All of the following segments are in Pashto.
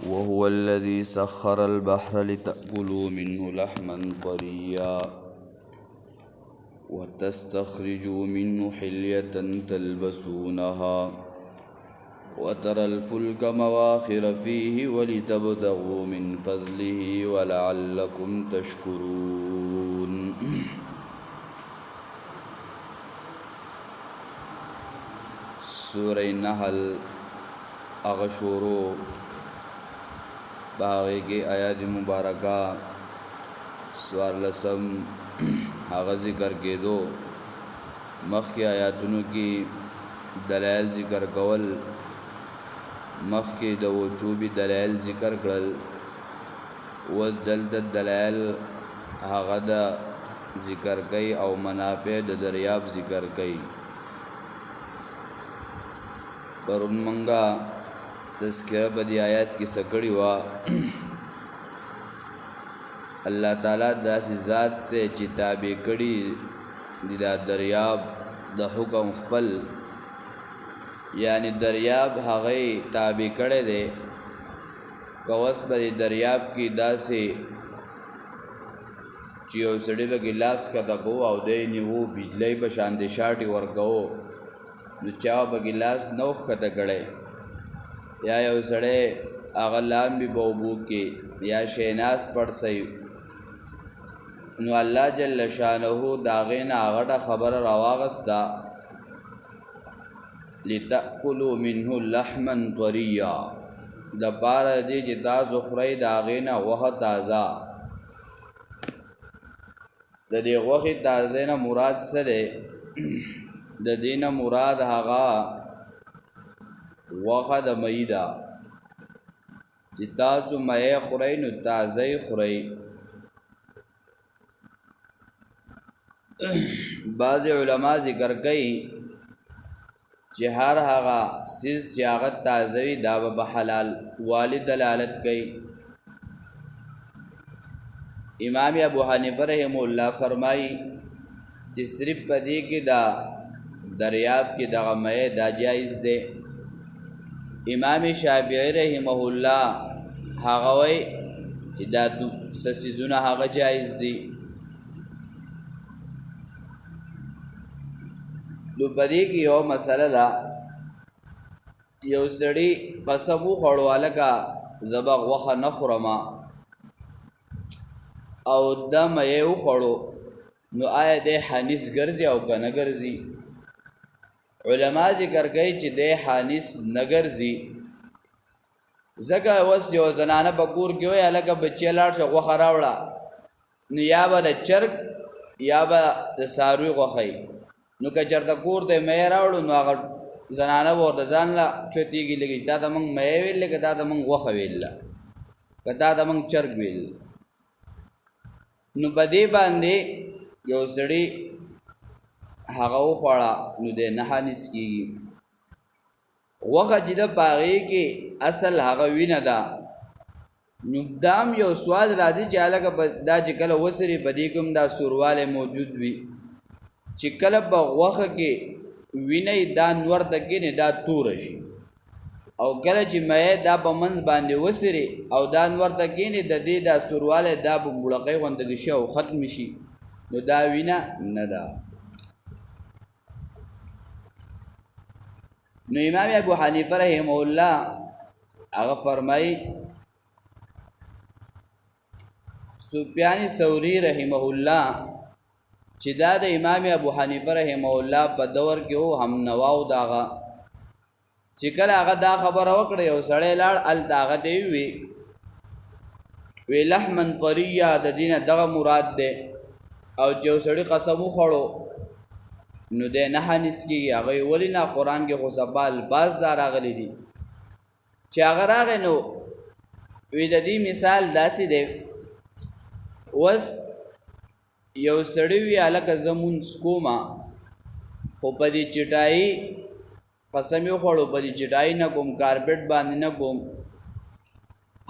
وهو الذي سخر البحر لتأكلوا منه لحما طريا وتستخرجوا منه حلية تلبسونها وترى الفلك مواخر فيه ولتبتغوا من فضله ولعلكم تشكرون. سورة نحل اغشورو باغی کے آیات مبارکہ سوار لسم آغا ذکر کے دو مخ کے آیاتونو کی دلائل ذکر کول مخ کے دو چوبی دلائل ذکر کرل وز دلد دلائل آغا دا ذکر کئی او منافع دا دریاب ذکر کئی. پرون منگا تذکرہ بدی آیات کی سکڑی وا اللہ تعالیٰ دا سی ذات تے چی تابع کڑی دی دا دریاب دا حکم خپل، یعنی دریاب حغی تابع کڑے دے کوس بدی دریاب کی دا سی چیو سڑی بگی لاس کتا کو او دے نیو بجلی بشاندی شاٹی ورکو نو چاو بگی لاس نوخ کتا کڑے یا یو سڑے اغلام بھی بوبو کی یا شیناس پڑ سی نو اللہ جل شانہو داغین آغٹا خبر رواغستا لِتَأْكُلُوا مِنْهُ لَحْمًا طَرِيًّا دا پارا دی چی تاسو خرائی داغین وخ تازا دا دی وخ تازین مراد سرے دا دین مراد حقا وخ دا مئی دا چی تاسو مئی خرائی نو تازی خرائی. بعض علماء ذکر کئی چی ہر حقا سیز چاغت تازوی دا بحلال والی دلالت کئی. امام ابو حنیفہ رحمہ اللہ فرمائی چی صرف پدی کی دا دریاب کی دا غمائے دا جائز دے. امام شافعی رحمہ اللہ حقوی چی دا سسیزون حق جائز دی. دو پدی کی یو مسئلہ دا یو سڑی قسمو خوڑوالکا زباق وخا نخورما او دم یو خوڑو نو آیا دے حانیس گرزی او کا نگرزی. علماء ذکر گئی چی دے حانیس نگرزی زکا وس یو زنانہ بکور کیو یا لکا بچی لار شا وخا راوڑا نو یا با دا چرک یا با دا ساروی وخی نو که چرتا کور تے مئی راوڑو نو آغا زنانہ بور دا زان لا چوتی گی لگی تا دا منگ مئی ویل لگی تا دا منگ وخا ویل که تا دا منگ چرک ویل نو بدی باندے یو سڑی حقاو خوڑا نو دے نحانیس کی گی. وخا جدا پاغی کی اصل حقاوی ندا نو دام یو سواد رازی چالا که دا چکل وسری بدی کم دا سوروال موجود وی چکل با وخا کی وینی دا نور تکینی دا تورشی او کله چې مې دا په منځ باندې وسري او دا نور تکینی د دې دا سورواله دا په مړقې غوندګ شي او ختم شي نو دا وینا نه دا. نو امام ابو حنیفه رحمه الله هغه فرمای سفیان ثوری رحمه الله چې دا د امام ابو حنیفه رحمه الله په دور کې او هم نواو داغه چې کله هغه دا خبره وکړه یو سړی لاړ ال داغه دی وی لحمن طریا د دینه دغه مراد ده او چې سړی قسم وخړو نو ده نه حنیس کی هغه ولینا قران کې خو سبال باز دار غلی دي چې هغه راغی نو وی د دې مثال داسې دی وس یو سړی وی الک زمون سکوما خو په دې چټای قسم یو خوړو په دې چټای نه کوم کارپټ باندې نه کوم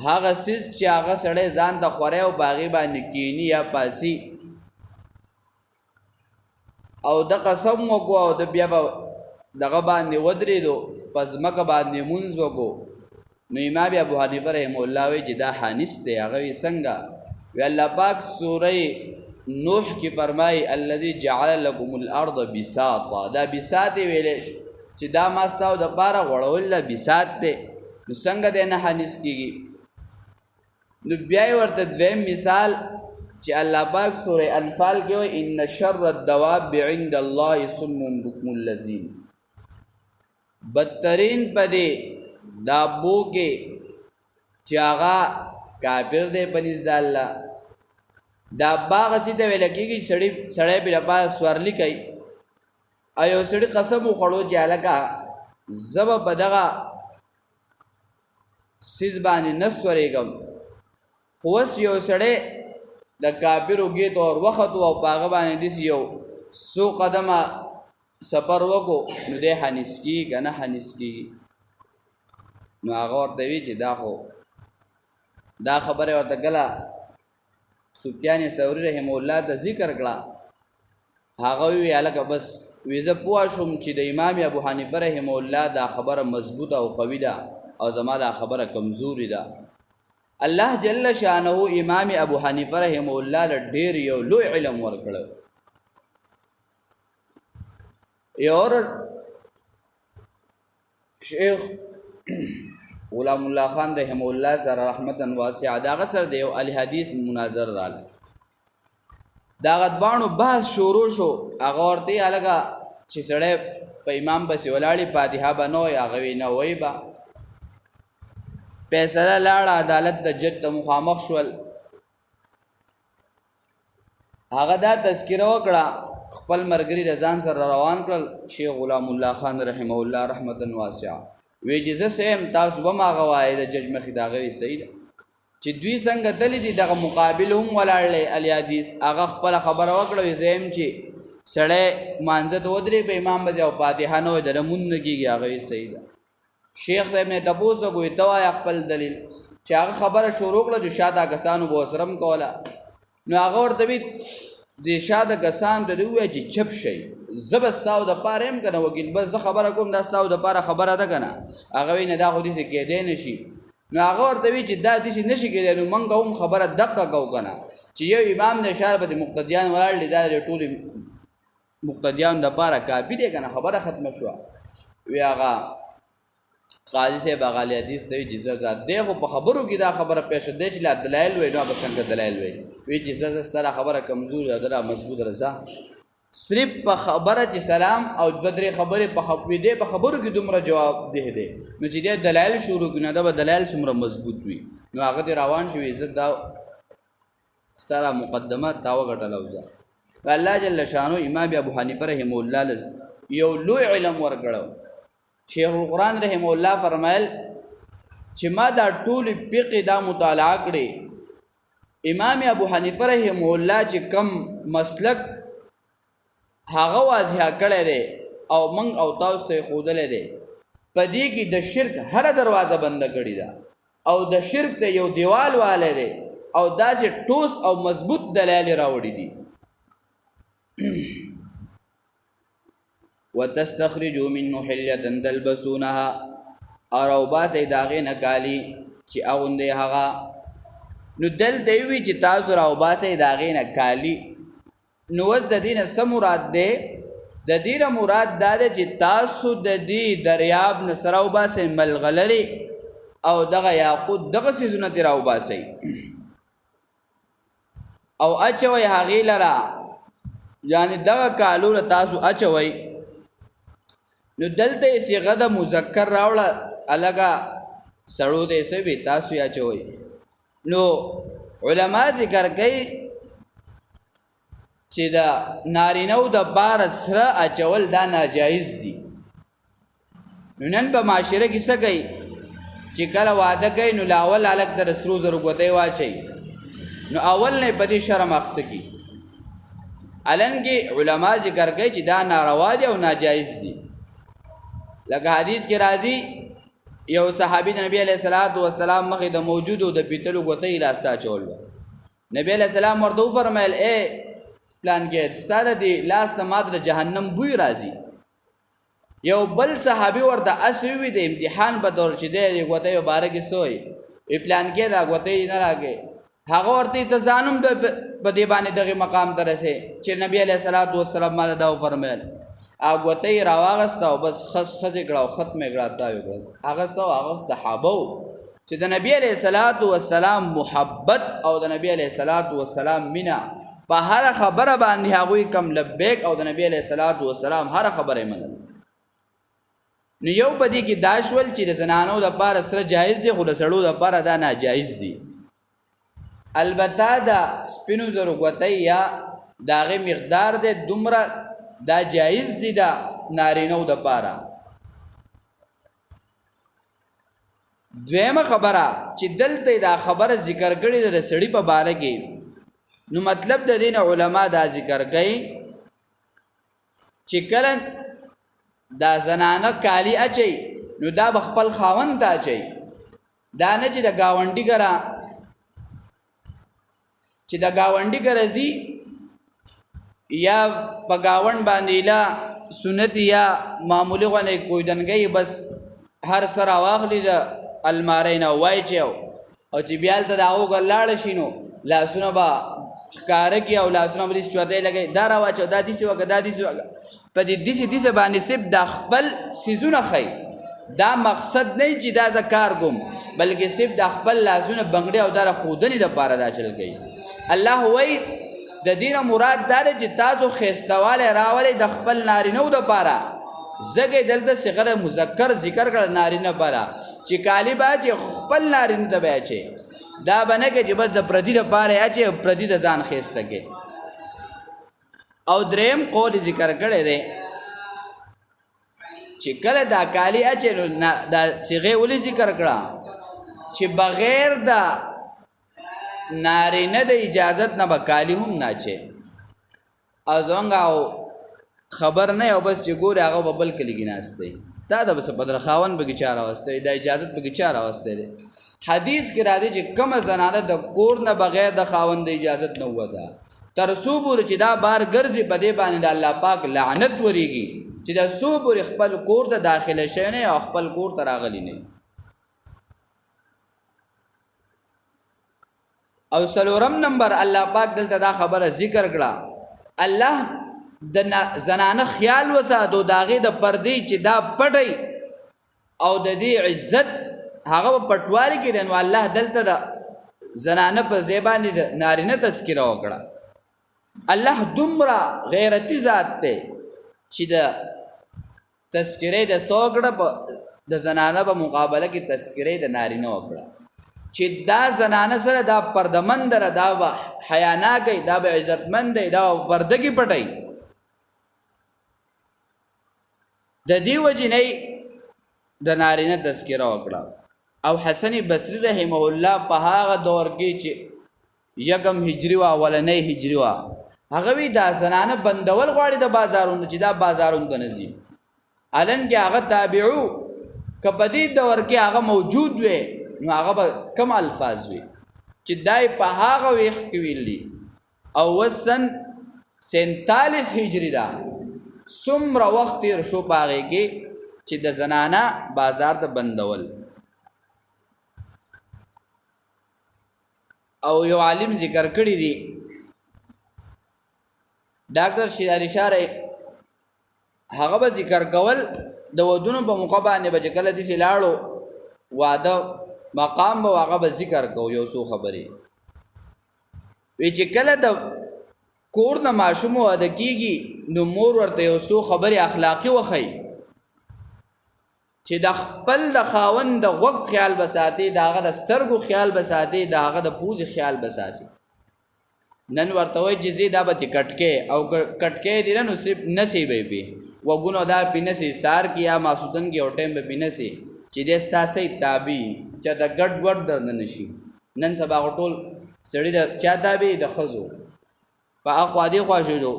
هغه سیس چې هغه سړی ځان د خوري او باغی باندې کینی یا پاسی او د قسم وکړو او د بیا دغه باندې ودرېدو پس مکه باندې مونځ وکړو نو امام ابو حنیفه رحم الله وی چې دا حانس دی هغه وی څنګه وی الله پاک سوره نوح کې فرمای الذي جعل لكم الارض بساطا دا بساط ویلې چې دا ماستاو د پاره غړول بساط دی نو څنګه دی نه حانس کیږي نو بیا ورته دویم مثال چې الله پاک سوره انفال کې وایي ان شر الدواب عند الله صم بكم الذين بدترین پدې دابو کې چې هغه کافر دی پنځ د الله دا باغ چې د ویل کېږي سړی په لپاره سورلی کوي ایو سړی قسم وخړو چې الګه زب په دغه سیز باندې نسورېږم خو اوس یو سړی د کافرو ګیت اور وخت او پاغه باندې دې یو سو قدمه سفر وکړو نو دې حنیس کی کنه حنیس کی نو هغه ورته وی چې دا خبره ورته کله سفیان ثوری رحم الله ته ذکر کړه هغه وی الګه بس ویزه پوه شوم چې د امام ابو حنیفه رحم الله دا خبره مضبوطه او قوی ده او زما دا خبره کمزوري ده الله جل شانه امام ابو حنیفه رحم الله له ډیر یو لوی علم ورکړ یور شیخ غلام الله خان رحم الله سره رحمتا واسعه دا غسر دی او ال حدیث مناظر رااله دا غدوانو بحث شروع شو هغه ورته الګه چې سړی په امام بس ولاړی فاتحه بنوي هغه وینه وای با فیصله لاړه عدالت د جج ته مخامخ شول هغه دا تذکره وکړه خپل مرګري رضان سره روان کړل شیخ غلام الله خان رحمه الله رحمتا واسعه وی چې زه سیم تاسو به ما غواړی د جج مخې دا غوي صحیح چې دوی څنګه تللی دي دغه مقابل هم ولاړلې ال حدیث هغه خپل خبره وکړه زم چې سړی مانځه ته ودرې په امام بځه او فاتحه نه وي د مون نه کېږي هغه صحیح ده شیخ صاحب نے تپوسو کوئی توای خپل دلیل چې هغه خبره شروع کړه چې شاده کسانو به وسرم کوله نو هغه ورته وی د شاده کسان ته وی چې چپ شي زبستاو د پاره هم کنه وکیل بس زه خبره کوم دا ستاو د پاره خبره ده کنه هغه وی نه دا خو دې څه کېدې نشي نو هغه ورته وی چې دا دې نشي کېدې نو مونږ هم خبره دقه کو کنه چې یو امام نشار بس مقتدیان ولاړ لیدل ټول مقتدیان د پاره کافی دي کنه خبره ختمه شو وی هغه قاضي صاحب غالي حدیث ته اجازه زاد دی خو په خبرو کې دا خبره پېښ ده چې لا دلایل وې نو به څنګه دلایل وې وی چې زړه سره خبره کمزور ده دا مضبوط رضا صرف په خبره چې سلام او بدرې خبره په خپې ده په خبرو کې دومره جواب ده دي نو چې دلایل شروع کړه دا دلایل څومره مضبوط وي نو هغه روان شو عزت دا ستاره مقدمه تاو غټلوزه الله جل شانو امام ابو حنیفه رحم الله یو لوی علم ورکړو شیخ القرآن رحم الله فرمایل چې ما دا ټول فقه دا مطالعه کړي امام ابو حنیفه رحم الله چې کم مسلک هغه واضح کړی دی او موږ او تاسو ته ښودلی دی په دې کې د شرک هر دروازه بنده کړې ده او د شرک د یو دیوال والی دی او داسې ټوس او مضبوط دلایل راوړي دي وتستخرجوا منه حليه تلبسونها او باسي داغه نکالي چې اغوندې هغه نو دل دیوی چې تاسو راو باسي داغه نکالي نو وز د دینه سم مراد ده د دینه مراد ده چې تاسو د دې دریاب نسراو باسي ملغلري او دغه یاقوت دغه سيزونه راو باسي او اچوي هغه لرا یعنی دغه کالو تاسو اچوي نو دلته صيغه د مذکر راوړه الګه سړو دې سوي تاسو یا چوي نو علما ذکر کوي چې دا نارینو د بار سره اچول دا ناجایز دي نن په معاشره کې څه کوي چې کله واده کوي نو لاول الګ د سرو زرو غوتې واچي نو اول نه پدې شرم اخته کی الانګي علما ذکر کوي چې دا ناروا دي او ناجایز دي لکه حدیث کې راځي یو صحابي نبی علیہ الصلوۃ والسلام مخې د موجودو د پیتلو غوتې لاستا چول نبی علیہ السلام ورته فرمایل پلان کې ستاره دی لاس ته ماده جهنم بوی راځي یو بل صحابي ورته اسوي د امتحان په دور چې دی غوته مبارک سوی ای پلان کې دا غوته نه راګي هغه ورته ته ځانم د په دی باندې دغه مقام ته رسې چې نبی علیہ الصلوۃ والسلام ما دا فرمایل هغه غوته راواغسته او بس خس کړه او ختمه کړه تا وکړه هغه سو هغه صحابه چې د نبی علیہ الصلوۃ والسلام محبت او د نبی علیہ الصلوۃ والسلام مینا په هر خبره باندې هغه کم لبیک او د نبی علیہ الصلوۃ والسلام هر خبره منل نو یو بدی کې داشول چې د زنانو د پاره سره جایز دي خو د سړو د پاره دا ناجایز دي البته دا سپینو زرو غوتای یا داغه مقدار د دومره دا جایز دي دا نارینو د پاره دویمه خبره چې دلته دا خبره ذکر کړي د سړی په باره کې نو مطلب د دین علما دا ذکر کوي چې کله دا زنانه کالی اچي نو دا بخپل خاوند ته اچي دا نه چې د گاونډي ګره چې د گاونډي ګره زی یا په گاوند باندې لا سنت یا معمولی غنه کوئی دنګي بس هر سره واخلي د المارینا وای چو او چې بیال ته داو ګلاړ شینو لاسونه با ښکار کی او لاسونه بلی چوتای لګي دا را واچو دا دیسی وګه دا دیسی وګه په دې دیسی باندې سب د خپل سيزونه خي دا مقصد نه چې دا ذکر کوم بلکې سب د خپل لاسونه بنگړي او دا خودنی د پاره دا چل گئی الله وای د دین مراد دا چې تاسو خيستواله راولې د خپل نارینو د پاره زګې دلته صيغه مذکر ذکر کړ نارینه پاره چې کالیبا چې خپل نارینه د بچي دا بنه کې چې بس د پردي د پاره اچي پردي د ځان خيسته کې او دریم قول ذکر کړي دي چې کله دا کالی اچي دا صيغه ولې ذکر کړه چې بغیر دا نارینه د اجازت نه بکالی هم نه چي ازونګه خبر نه او بس چې ګور هغه ببل کلیږي ناشته تا د بس بدر خاون به چاره واسطه د اجازت به چاره واسطه حدیث کې راځي چې کوم زنانه د کور نه بغیر د خاوند د اجازت نه ودا تر صوبور چې دا بار ګرځي په دې باندې د الله پاک لعنت وريږي چې د صوبور خپل کور ته داخله شي نه او خپل کور ته راغلي نه او سلورم نمبر الله پاک دلته دا خبره ذکر کړه الله د زنانه خیال وساتو داغه د پردي چې دا پټي او د دې عزت هغه پټوالي کې نو الله دلته د زنانه په زیبانی د نارینه تذکره وکړه الله دومره غیرتی ذات ته چې د تذکره د سوګړه د زنانه په مقابله کې تذکره د نارینه وکړه چې دا زنانه سره دا پردمند را دا حیا نه کوي دا به عزتمند دی دا پردګي پټي د دې وجنې د نارینه تذکره وکړه او حسن بصری رحمه الله په هغه دور کې چې یکم هجری وا ولنې هجری وا هغه وی دا زنانه بندول غواړي د بازارونو چې دا بازارونو ته نزي الان کې هغه تابعو کبدی دور کې هغه موجود وي نو هغه کم الفاظ وي چې دای په هغه وخت کې ویلي او وسن 47 هجری دا څومره وخت تیر شو پاره کې چې د زنانه بازار ته بندول او یو عالم ذکر کړی دی ډاکټر شیراری شاره هغه به ذکر کول د ودونو په موقع باندې به کله دي سلاړو واده مقام به هغه به ذکر کو یو څو خبرې وی چې کله د کور نه ماشوم واده کیږي نو مور ورته یو څو خبرې اخلاقی وخی چې د خپل د خاوند د وخت خیال بساتي داغه د سترګو خیال بساتي داغه د پوز خیال بساتي نن ورته وای جزي دا به کټکه او کټکه دي نو صرف نصیبې به وګونو دا پینسي سار کیا ماسودن کې او ټیم به پینسي چې د ستاسي تابي چې دا ګډ ګډ درن نشي نن سبا ټول سړی د چا تابي د خزو په اخوا دي خوا شو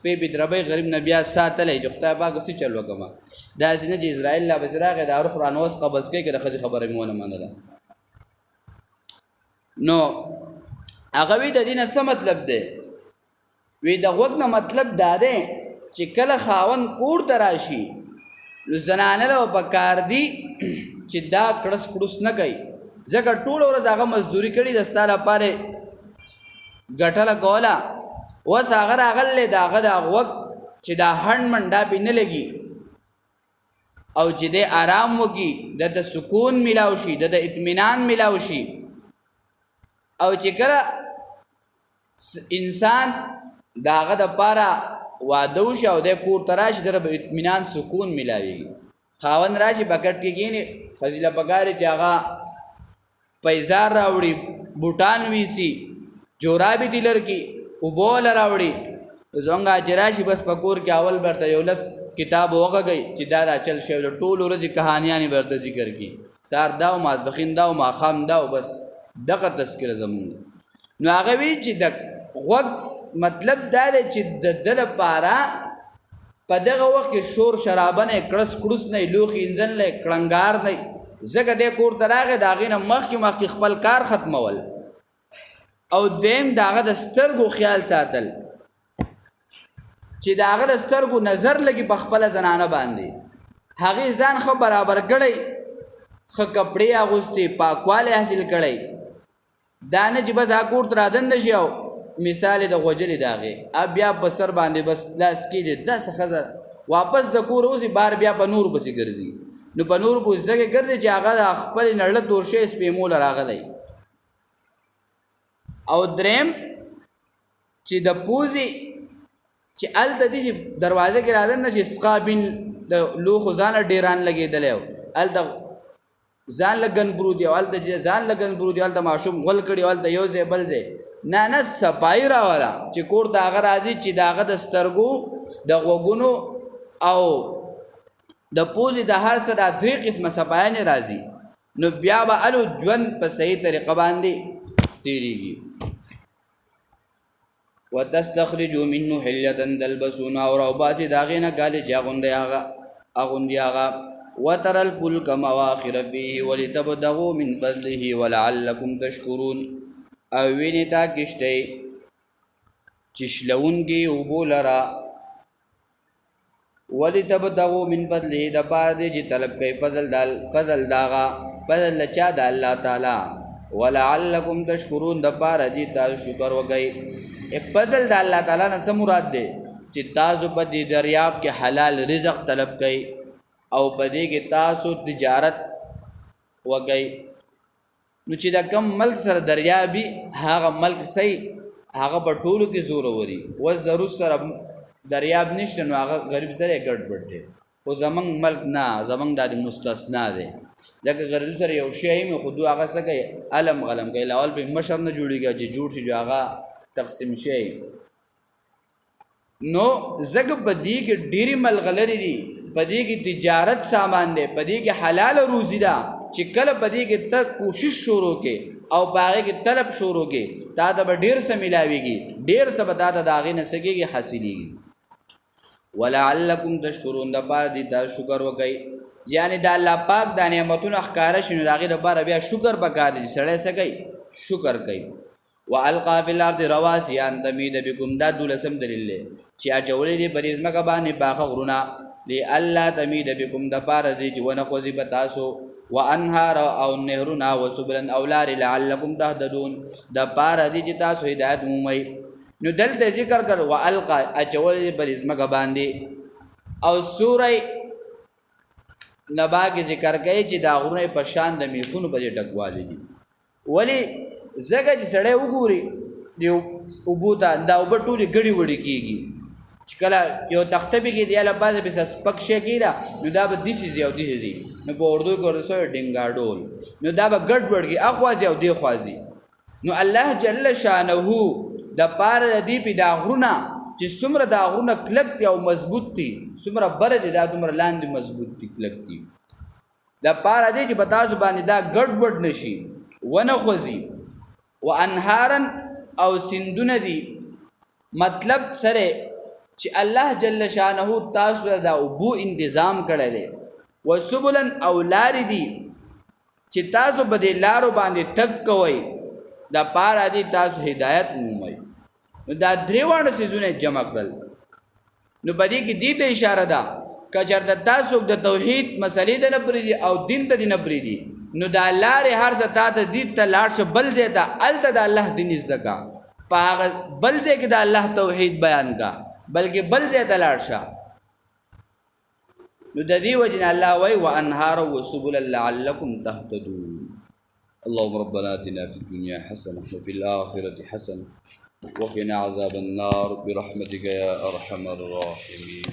په بدربې غریب نبي ساتلې چې خدای پاک څه چل وکما دا سینه چې اسرائیل لا بسراغه د اروخ رانوس قبض کې د خزي خبره مونږ منله نو هغه وی د دینه څه مطلب دی وی د وګ نه مطلب دا دی چې کله خاون کور تراشي نو زنانه له پکار دی چې دا کړس کړس نه کوي ځکه ټول ورځ هغه مزدوري کړي د ستاره پاره ګټله کوله اوس هغه راغلی د هغه د وخت چې دا هڼ منډه پې نه لګي او چې دی آرام وکړي د سکون میلاو شي د اطمینان میلاو شي او چې کله انسان د هغه دپاره واده وشي او دی کور ته راشي دله به اطمینان سکون میلاویږي خاوند راشي بکټ کې کښېني ښځې له پکار چې هغه پیزار راوړي بوټان ویسي جورابې دي لرکي اوبه له راوړي زمونږ چې راشي بس په کور کې اول برته یو لس کتاب وغږئ چې دا راچل شوی د ټول ورځې کهانیانې برته ذکر کړي سهار دا و ماسپښین دا و ماښام دا و بس دغه تذکره زمونږ نو هغه وی چې د غوږ مطلب دا دی چې د ده لپاره په دغه وخت کې شور شرابه نه کړس کړوس نه لوښي انځن نه کړنګار نه ځکه دی کور ته راغی د هغې نه مخکې خپل کار ختمول او دویم د هغه د سترګو خیال ساتل چې د هغه د سترګو نظر لګي په خپله زنانه باندې هغې ځان ښه برابر کړی ښه کپړې اغوستې پاکوالی حاصل کړی دا نه چې بس هغه کور ته رادنده شي او مثال د غوجلې د هغې بیا په سر باندې بس لاس کېدې داسې ښځه واپس د کور اوسي بار بیا په نور پسې ګرځي نو په نور پسې ځکه ګرځي چې هغه د خپلې نړه تور شی سپېموله راغلی او دریم چې د پوزې چې هلته دي چې دروازه کې رادن نه چې سقابین د لوښو ځانله ډېران لګېدلی و هلته ځان له ګن برودي او هلته ځان له ګن برودي هلته ماشوم غول کړي هلته یو ځای بل ځای نه صفایي راوله چې کور د هغه راځي چې د هغه د سترګو د غوږونو او د پوزې د هر څه دا درې قسمه صفایانې راځي نو بیا به الو ژوند په صحیح طریقه باندې تېرېږي وتستخرجوا منه حلیة تلبسونها او راوباسي د هغې نه کالي چې اغوندي هغه وترى الفلك مواخر فيه ولتبتغوا من فضله ولعلكم تشكرون او وینې تا کشتۍ چې شلونکي اوبو لره ولتبتغوا من فضله دپاره دی چې طلب کوي فضل د هغه فضل د چا د الله تعالی ولعلکم تشکرون دپاره دی تاسو شکر وکئ فضل د الله تعالی نه څه مراد دی چې تاسو په دې دریاب کې حلال رزق طلب کوئ او په دې کې تاسو تجارت وکئ نو چې د کم ملک سره دریابي هغه ملک صحیح هغه په ټولو کې زوروري اوس د روس سره دریاب نشته نو هغه غریب سره ګډ بډ دی خو زمونږ ملک نه زمونږ دا د مستثنا دی ځکه غریب سره یو شی مې خو دوی هغه څه کوي علم غلم کوي لاول به مشر نه جوړېږي چې جوړ شي جو هغه تقسیم شي نو ځکه په دې کې ډېرې ملغلرې دي په دې کې تجارت سامان دی په دې کې حلال روزي ده چې کله په دې کې ته کوشش شروع کې او په هغې کې طلب شروع کې تا ته به ډېر څه میلاویږي ډېر څه به تا ته د هغې نه څه کېږي حاصلېږي ولعلکم تشکرون دپاره دې تاسو شکر وکئ یعنې د الله پاک دا نعمتونه ښکاره شي نو د هغې دپاره بیا شکر پکار دی چې سړی څه کوي شکر کوي والقا فی الارض رواسي ان تمید بکم دا دولسم دلیل دی چې اچولی دی په دې ځمکه باندې پاخه غرونه لئلا تمید بکم دپاره دی چې ونه خوځي په تاسو وانهار او نهرونه وسبلا او لارې لعلکم تهتدون دپاره دی چې تاسو هدایت مومئ نو دلته ذکر کړ والقا اچولی دی په دې ځمکه باندې او سوره نبا کې ذکر کوي چې دا غرونه په شان د میخونو په دې ډکوالی دي ولې ځکه چې سړی وګوري یو اوبو ته دا اوبه ټولې ګډې وډې کېږي چې کله یو تخته پې کېږي یا له بعضې پې سپک شی کېږي نو دا به داسې ځي او داسې ځي نو په اردو کې ورته سوی ډینګاډول نو دا به ګډ وډ کېږي اخوا ځي او دې خوا ځي نو الله جل شانه دپاره د دې پې دا غرونه چې څومره دا غرونه کلک دي او مضبوط دي څومره بره دي دا دومره لاندې مضبوط دي کلک دي دپاره دی چې په تاسو باندې دا ګډ وډ نه شي ونه خوځي وانهارن او سندونه دي مطلب سره چې الله جل شانه تاسو دا اوبو انتظام کړی دی وسبلن او لارې دي چې تاسو په دې لارو باندې تګ کوئ دا پاره دي تاسو هدایت مومئ نو دا درې واړه څیزونه جمع کړل نو په دې کې دې ته اشاره ده کچرته تاسو د توحید مسلې ته نه پریدي او دین ته نه پریدي نو دا لارې هر ځای تا ته دین ته لاړ شه بل ځای ته هلته د الله دین زده کا په هغه بل ځای کې د الله توحید بیان کا بلکې بل ځای ته لاړ شه نو د دې وجه نه الله وایي وانهارا وسبلا لعلکم تهتدون اللهم ربنا آتنا في الدنيا حسنة وفي الآخرة حسنة وقنا عذاب النار برحمتك يا أرحم الراحمين